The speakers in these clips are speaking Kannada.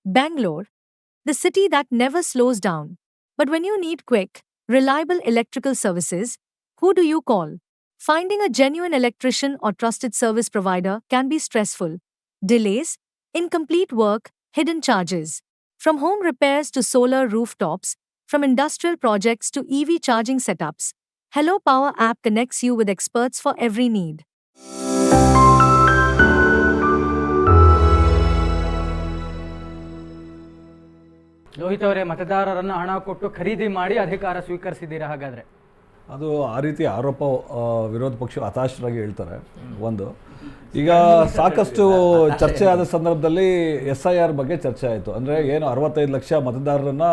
Bangalore, the city that never slows down. But when you need quick, reliable electrical services, who do you call? Finding a genuine electrician or trusted service provider can be stressful. Delays, incomplete work, hidden charges. From home repairs to solar rooftops, from industrial projects to EV charging setups, Hello Power app connects you with experts for every need. Lohith ಅವರೇ, ಮತದಾರರನ್ನು ಹಣ ಕೊಟ್ಟು ಖರೀದಿ ಮಾಡಿ ಅಧಿಕಾರ ಸ್ವೀಕರಿಸಿದ್ದೀರಾ ಹಾಗಾದರೆ? ಅದು ಆ ರೀತಿ ಆರೋಪ ವಿರೋಧ ಪಕ್ಷ ಹತಾಶರಾಗಿ ಹೇಳ್ತಾರೆ. ಒಂದು ಈಗ ಸಾಕಷ್ಟು ಚರ್ಚೆ ಆದ ಸಂದರ್ಭದಲ್ಲಿ SIR ಬಗ್ಗೆ ಚರ್ಚೆ ಆಯಿತು. ಅಂದರೆ ಏನು 65 ಲಕ್ಷ ಮತದಾರರನ್ನು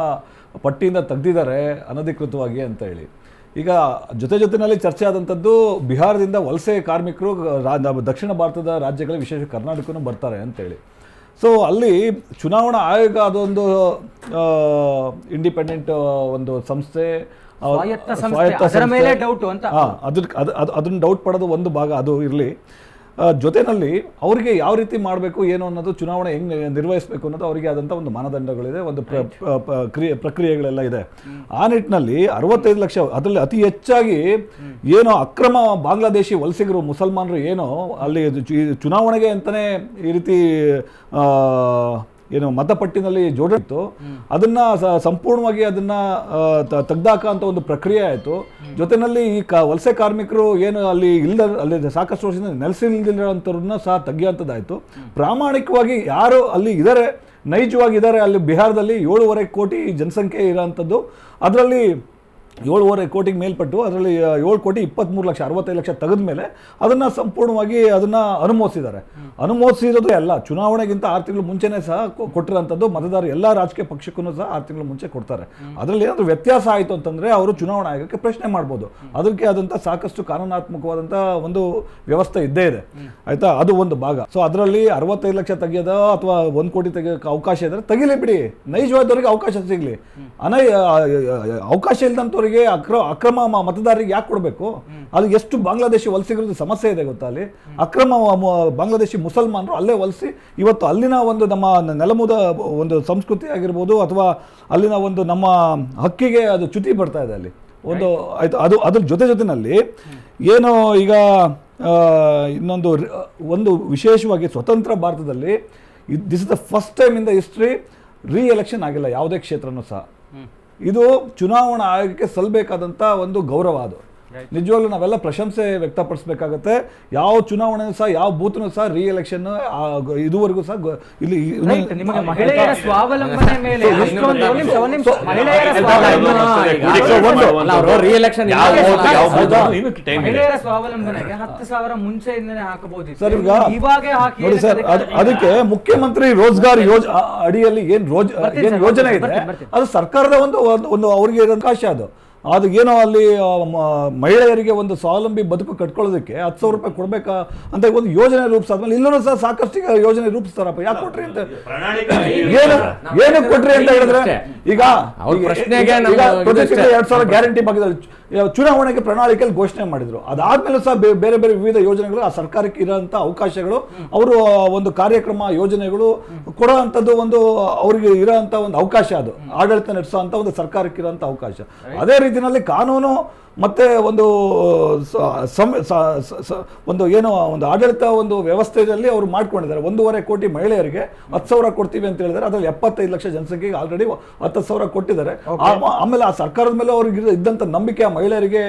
ಪಟ್ಟಿಯಿಂದ ತೆಗೆದಿದ್ದಾರೆ ಅನಧಿಕೃತವಾಗಿ ಅಂತ ಹೇಳಿ. ಈಗ ಜೊತೆಯಲ್ಲಿ ಚರ್ಚೆ ಆದಂಥದ್ದು ಬಿಹಾರದಿಂದ ವಲಸೆ ಕಾರ್ಮಿಕರು ದಕ್ಷಿಣ ಭಾರತದ ರಾಜ್ಯಗಳ ವಿಶೇಷ ಕರ್ನಾಟಕನೂ ಬರ್ತಾರೆ ಅಂತೇಳಿ. ಸೊ ಅಲ್ಲಿ ಚುನಾವಣಾ ಆಯೋಗ ಅದೊಂದು ಇಂಡಿಪೆಂಡೆಂಟ್ ಒಂದು ಸಂಸ್ಥೆ, ಅದನ್ನು ಡೌಟ್ ಪಡೋದು ಒಂದು ಭಾಗ ಅದು ಇರಲಿ. ಜೊತೆಯಲ್ಲಿ ಅವರಿಗೆ ಯಾವ ರೀತಿ ಮಾಡಬೇಕು ಏನು ಅನ್ನೋದು, ಚುನಾವಣೆ ಹೆಂಗೆ ನಿರ್ವಹಿಸಬೇಕು ಅನ್ನೋದು ಅವರಿಗೆ ಆದಂಥ ಒಂದು ಮಾನದಂಡಗಳಿದೆ, ಒಂದು ಪ್ರಕ್ರಿಯೆಗಳೆಲ್ಲ ಇದೆ. ಆ ನಿಟ್ಟಿನಲ್ಲಿ 65 ಲಕ್ಷ, ಅದರಲ್ಲಿ ಅತಿ ಹೆಚ್ಚಾಗಿ ಏನೋ ಅಕ್ರಮ ಬಾಂಗ್ಲಾದೇಶಿ ವಲಸಿಗರು ಮುಸಲ್ಮಾನರು ಏನೋ ಅಲ್ಲಿ ಚುನಾವಣೆಗೆ ಅಂತಲೇ ಈ ರೀತಿ ಏನು ಮತಪಟ್ಟಿನಲ್ಲಿ ಜೋಡಿತ್ತು, ಅದನ್ನು ಸಂಪೂರ್ಣವಾಗಿ ಅದನ್ನು ತೆಗ್ದಾಕ ಅಂತ ಒಂದು ಪ್ರಕ್ರಿಯೆ ಆಯಿತು. ಜೊತೆಯಲ್ಲಿ ಈ ವಲಸೆ ಕಾರ್ಮಿಕರು ಏನು ಅಲ್ಲಿ ಸಾಕಷ್ಟು ವರ್ಷದಿಂದ ನೆಲೆಸಿಲ್ದಿರೋಂಥವ್ರನ್ನ ಸಹ ತೆಗಿಯೋಂಥದ್ದಾಯಿತು. ಪ್ರಾಮಾಣಿಕವಾಗಿ ಯಾರು ಅಲ್ಲಿ ಇದ್ದಾರೆ, ನೈಜವಾಗಿದ್ದಾರೆ, ಅಲ್ಲಿ ಬಿಹಾರದಲ್ಲಿ 7.5 ಕೋಟಿ ಜನಸಂಖ್ಯೆ ಇರೋಂಥದ್ದು, ಅದರಲ್ಲಿ 7.5 ಕೋಟಿಗೆ ಮೇಲ್ಪಟ್ಟು ಅದರಲ್ಲಿ 7,23,00,000 65 ಲಕ್ಷ ತೆಗೆದ ಮೇಲೆ ಅದನ್ನು ಸಂಪೂರ್ಣವಾಗಿ ಅದನ್ನು ಅನುಮೋದಿಸಿದ್ದಾರೆ. ಅನುಮೋದಿಸಿರೋದು ಎಲ್ಲ ಚುನಾವಣೆಗಿಂತ 6 ತಿಂಗಳು ಮುಂಚೆನೇ ಸಹ ಕೊಟ್ಟಿರೋಂಥದ್ದು. ಮತದಾರರು ಎಲ್ಲ ರಾಜಕೀಯ ಪಕ್ಷಕ್ಕೂ ಸಹ 6 ತಿಂಗಳು ಮುಂಚೆ ಕೊಡ್ತಾರೆ. ಅದರಲ್ಲಿ ಏನಾದರೂ ವ್ಯತ್ಯಾಸ ಆಯಿತು ಅಂತಂದರೆ ಅವರು ಚುನಾವಣಾ ಆಯೋಗಕ್ಕೆ ಪ್ರಶ್ನೆ ಮಾಡ್ಬೋದು. ಅದಕ್ಕೆ ಆದಂಥ ಸಾಕಷ್ಟು ಕಾನೂನಾತ್ಮಕವಾದಂಥ ಒಂದು ವ್ಯವಸ್ಥೆ ಇದ್ದೇ ಇದೆ, ಆಯಿತಾ? ಅದು ಒಂದು ಭಾಗ. ಸೊ ಅದರಲ್ಲಿ 65 ಲಕ್ಷ ತೆಗೆಯೋದ ಅಥವಾ 1 ಕೋಟಿ ತೆಗಿಯೋಕ್ಕೆ ಅವಕಾಶ ಇದ್ದರೆ ತೆಗಿಲಿ ಬಿಡಿ, ನೈಜವಾದವರಿಗೆ ಅವಕಾಶ ಸಿಗಲಿ. ಅವಕಾಶ ಇಲ್ಲದಂಥವ್ರಿಗೆ ಅಕ್ರಮ ಮತದಾರರಿಗೆ ಯಾಕೆ ಕೊಡಬೇಕು? ಅದು ಎಷ್ಟು ಬಾಂಗ್ಲಾದೇಶಿ ವಲಸಿಗರದ್ದು ಸಮಸ್ಯೆ ಇದೆ ಗೊತ್ತಾ? ಅಲ್ಲಿ ಅಕ್ರಮ ಬಾಂಗ್ಲಾದೇಶಿ ಮುಸಲ್ಮಾನರು ಅಲ್ಲೇ ವಲಸಿ ಇವತ್ತು ಅಲ್ಲಿನ ಒಂದು ನಮ್ಮ ನೆಲಮೂದ ಒಂದು ಸಂಸ್ಕೃತಿ ಆಗಿರ್ಬೋದು ಅಥವಾ ಅಲ್ಲಿನ ಒಂದು ನಮ್ಮ ಹಕ್ಕಿಗೆ ಅದು ಚ್ಯುತಿ ಬರ್ತಾ ಇದೆ ಅಲ್ಲಿ ಒಂದು ಆಯಿತು. ಅದ್ರ ಜೊತೆನಲ್ಲಿ ಏನು ಈಗ ಒಂದು ವಿಶೇಷವಾಗಿ ಸ್ವತಂತ್ರ ಭಾರತದಲ್ಲಿ this is the first time in the history reelection ಆಗಿಲ್ಲ ಯಾವುದೇ ಕ್ಷೇತ್ರನೂ ಸಹ. ಇದು ಚುನಾವಣಾ ಆಯೋಗಕ್ಕೆ ಸಲ್ಲಬೇಕಾದಂಥ ಒಂದು ಗೌರವ. ಅದು ನಿಜವಾಗ್ಲೂ ನಾವೆಲ್ಲ ಪ್ರಶಂಸೆ ವ್ಯಕ್ತಪಡಿಸಬೇಕಾಗತ್ತೆ. ಯಾವ ಚುನಾವಣೆ ಸಹ ಯಾವ ಬೂತ್ನೂ ಸಹ ರೀಎಲೆಕ್ಷನ್ ಇದುವರೆಗೂ ಸಹ ಇಲ್ಲಿ ನೋಡಿ ಸರ್, ಅದಕ್ಕೆ ಮುಖ್ಯಮಂತ್ರಿ ರೋಜ್ಗಾರ್ ಅಡಿಯಲ್ಲಿ ಏನ್ ಯೋಜನೆ ಇದೆ ಅದು ಸರ್ಕಾರದ ಒಂದು ಅವರಿಗೆ ಅವಕಾಶ. ಅದು ಏನೋ ಅಲ್ಲಿ ಮಹಿಳೆಯರಿಗೆ ಒಂದು ಸ್ವಾವಲಂಬಿ ಬದುಕು ಕಟ್ಕೊಳ್ಳೋದಕ್ಕೆ 10,000 ರೂಪಾಯಿ ಕೊಡ್ಬೇಕಾ ಅಂತ ಒಂದು ಯೋಜನೆ ರೂಪಿಸಾದ್ಮೇಲೆ ಇಲ್ಲೂ ಸಹ ಸಾಕಷ್ಟು ಯೋಜನೆ ರೂಪಿಸ್ತಾರಪ್ಪ. ಯಾಕೆ ಕೊಟ್ರಿ ಅಂತ ಏನು ಕೊಟ್ರಿ ಅಂತ ಹೇಳಿದ್ರೆ ಈಗ 2,000 ಗ್ಯಾರಂಟಿ ಭಾಗದಲ್ಲಿ ಚುನಾವಣೆಗೆ ಪ್ರಣಾಳಿಕೆಯಲ್ಲಿ ಘೋಷಣೆ ಮಾಡಿದ್ರು. ಅದಾದ್ಮೇಲೆ ಸಹ ಬೇರೆ ಬೇರೆ ವಿವಿಧ ಯೋಜನೆಗಳು ಆ ಸರ್ಕಾರಕ್ಕೆ ಇರೋಂಥ ಅವಕಾಶಗಳು, ಅವರು ಒಂದು ಕಾರ್ಯಕ್ರಮ ಯೋಜನೆಗಳು ಕೊಡೋ ಅಂಥದ್ದು ಒಂದು ಅವರಿಗೆ ಇರೋಂಥ ಒಂದು ಅವಕಾಶ, ಅದು ಆಡಳಿತ ನಡೆಸೋಂಥ ಒಂದು ಸರ್ಕಾರಕ್ಕೆ ಇರೋಂಥ ಅವಕಾಶ. ಅದೇ ರೀತಿಯಲ್ಲಿ ಕಾನೂನು ಮತ್ತೆ ಒಂದು ಏನೋ ಒಂದು ಆಡಳಿತ ಒಂದು ವ್ಯವಸ್ಥೆಯಲ್ಲಿ ಅವರು ಮಾಡ್ಕೊಂಡಿದ್ದಾರೆ. 1.5 ಕೋಟಿ ಮಹಿಳೆಯರಿಗೆ 10,000 ಕೊಡ್ತೀವಿ ಅಂತ ಹೇಳಿದ್ದಾರೆ. ಅದರಲ್ಲಿ 75 ಲಕ್ಷ ಜನಸಂಖ್ಯೆಗೆ ಆಲ್ರೆಡಿ 10,000 ಕೊಟ್ಟಿದ್ದಾರೆ. ಆಮೇಲೆ ಆ ಸರ್ಕಾರದ ಮೇಲೆ ಅವ್ರಿಗೆ ಇದ್ದಂಥ ನಂಬಿಕೆ ಆ ಮಹಿಳೆಯರಿಗೆ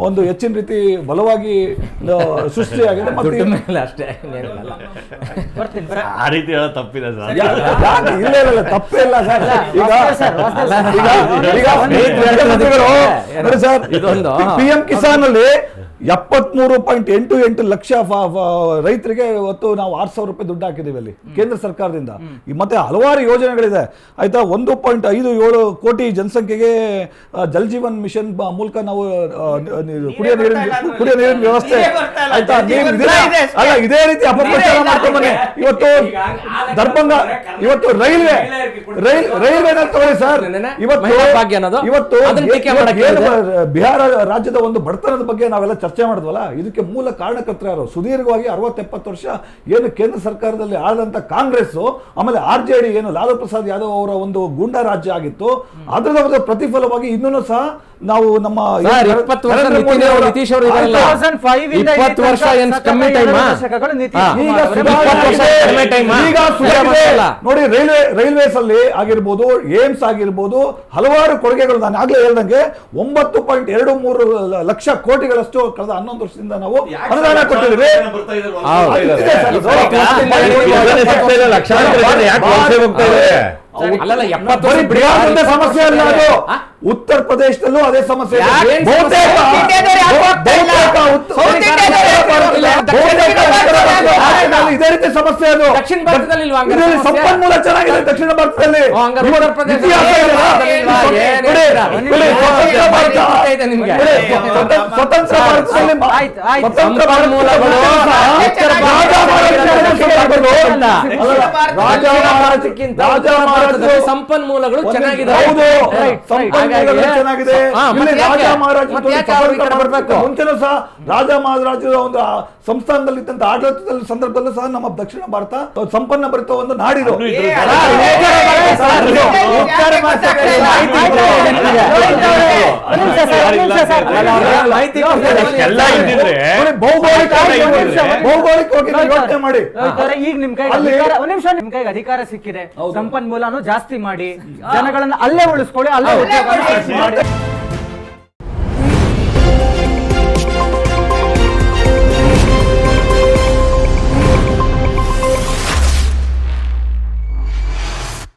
ಒಂದು ಹೆಚ್ಚಿನ ರೀತಿ ಬಲವಾಗಿ ಸೃಷ್ಟಿಯಾಗಿದೆ. ಮತ್ತೆ ಇಲ್ಲ ತಪ್ಪೇ ಇಲ್ಲ ಸರ್. ಈಗ ಸರ್ PM ಕಿಸಾನ್ ಅಲ್ಲಿ 73.88 ಲಕ್ಷ ರೈತರಿಗೆ ಇವತ್ತು ನಾವು 6,000 ರೂಪಾಯಿ ದುಡ್ಡು ಹಾಕಿದ್ದೀವಿ ಅಲ್ಲಿ ಕೇಂದ್ರ ಸರ್ಕಾರದಿಂದ. ಮತ್ತೆ ಹಲವಾರು ಯೋಜನೆಗಳಿದೆ, ಆಯ್ತಾ? 1.57 ಕೋಟಿ ಜನಸಂಖ್ಯೆಗೆ ಜಲ್ ಜೀವನ್ ಮಿಷನ್ ಮೂಲಕ ನಾವು ಕುಡಿಯೋ ನೀರಿನ ವ್ಯವಸ್ಥೆ, ಆಯ್ತಾ? ಅಲ್ಲ, ಇದೇ ರೀತಿ ಅಪಪ್ರಚಾರ ಮಾಡ್ಕೊಂಡು ಬನ್ನಿ. ಇವತ್ತು ದರ್ಭಂಗ, ಇವತ್ತು ರೈಲ್ವೆ ತಗೊಳ್ಳಿ ಸರ್. ಇವತ್ತು ಬಿಹಾರ ರಾಜ್ಯದ ಒಂದು ಬಡತನದ ಬಗ್ಗೆ ನಾವೆಲ್ಲ ಚರ್ಚೆ ಮಾಡಿದ್ವಲ್ಲ, ಇದಕ್ಕೆ ಮೂಲ ಕಾರಣಕರ್ತರು ಯಾರು? ಸುದೀರ್ಘವಾಗಿ 60-70 ವರ್ಷ ಏನು ಕೇಂದ್ರ ಸರ್ಕಾರದಲ್ಲಿ ಆಳದಂತ ಕಾಂಗ್ರೆಸ್, ಆಮೇಲೆ RJD ಏನು ಲಾಲು ಪ್ರಸಾದ್ ಯಾದವ್ ಅವರ ಒಂದು ಗೂಂಡಾ ರಾಜ್ಯ ಆಗಿತ್ತು, ಅದರ ಪ್ರತಿಫಲವಾಗಿ ಇನ್ನೂ ಸಹ ನಾವು ನಮ್ಮ 20 ವರ್ಷ ನಿತೀಶ್ ಅವರು ಇದಾರಲ್ಲ, 20 ವರ್ಷ ಏನು ಕಮ್ಮಿ ಟೈಮ್ ಈಗ ನೋಡಿ, ರೈಲ್ವೇಸ್ ಅಲ್ಲಿ ಆಗಿರ್ಬೋದು, ಏಮ್ಸ್ ಆಗಿರ್ಬೋದು, ಹಲವಾರು ಕೊಡುಗೆಗಳು ನಾನು ಆಗ್ಲೇ ಹೇಳ್ದಂಗೆ 9.23 ಲಕ್ಷ ಕೋಟಿಗಳಷ್ಟು ಕಳೆದ 11 ವರ್ಷದಿಂದ ನಾವು ಅನುದಾನ ಕೊಟ್ಟಿದ್ದೀವಿ. ಸಮಸ್ಯೆ ಅಲ್ಲ ಅದು, ಉತ್ತರ ಪ್ರದೇಶದಲ್ಲೂ ಅದೇ ಸಮಸ್ಯೆ. ಇದೇ ರೀತಿ ಸಮಸ್ಯೆ ಅದು. ದಕ್ಷಿಣ ಭಾರತದಲ್ಲಿ ಸಂಪನ್ಮೂಲ ಚೆನ್ನಾಗಿದೆ ದಕ್ಷಿಣ ಭಾರತದಲ್ಲಿ. ಸ್ವತಂತ್ರ ಸಂಪನ್ಮೂಲಗಳು ಚೆನ್ನಾಗಿದೆ. ಚೆನ್ನಾಗಿದೆ. ರಾಜ ಮಹಾರಾಜ ಮುಂಚೆನೂ ಸಹ ರಾಜ ಮಹಾರಾಜರ ಒಂದು ಸಂಸ್ಥಾನದಲ್ಲಿ ಆಡಳಿತದಲ್ಲಿ ಸಂದರ್ಭದಲ್ಲೂ ಸಹ ನಮ್ಮ ದಕ್ಷಿಣ ಭಾರತ ಸಂಪನ್ನ ಭರಿತ ಒಂದು ನಾಡಿದು. ಭೌಗೋಳಿಕವಾಗಿ ಯೋಚನೆ ಮಾಡಿ, ಈಗ ನಿಮ್ ಕೈಗೆ ಅಧಿಕಾರ ಸಿಕ್ಕಿದೆ, ಸಂಪನ್ಮೂಲನು ಜಾಸ್ತಿ ಮಾಡಿ, ಜನಗಳನ್ನ ಅಲ್ಲೇ ಉಳಿಸ್ಕೊಳ್ಳಿ, ಅಲ್ಲೇ ಉದ್ಯೋಗ ಮಾಡಿ.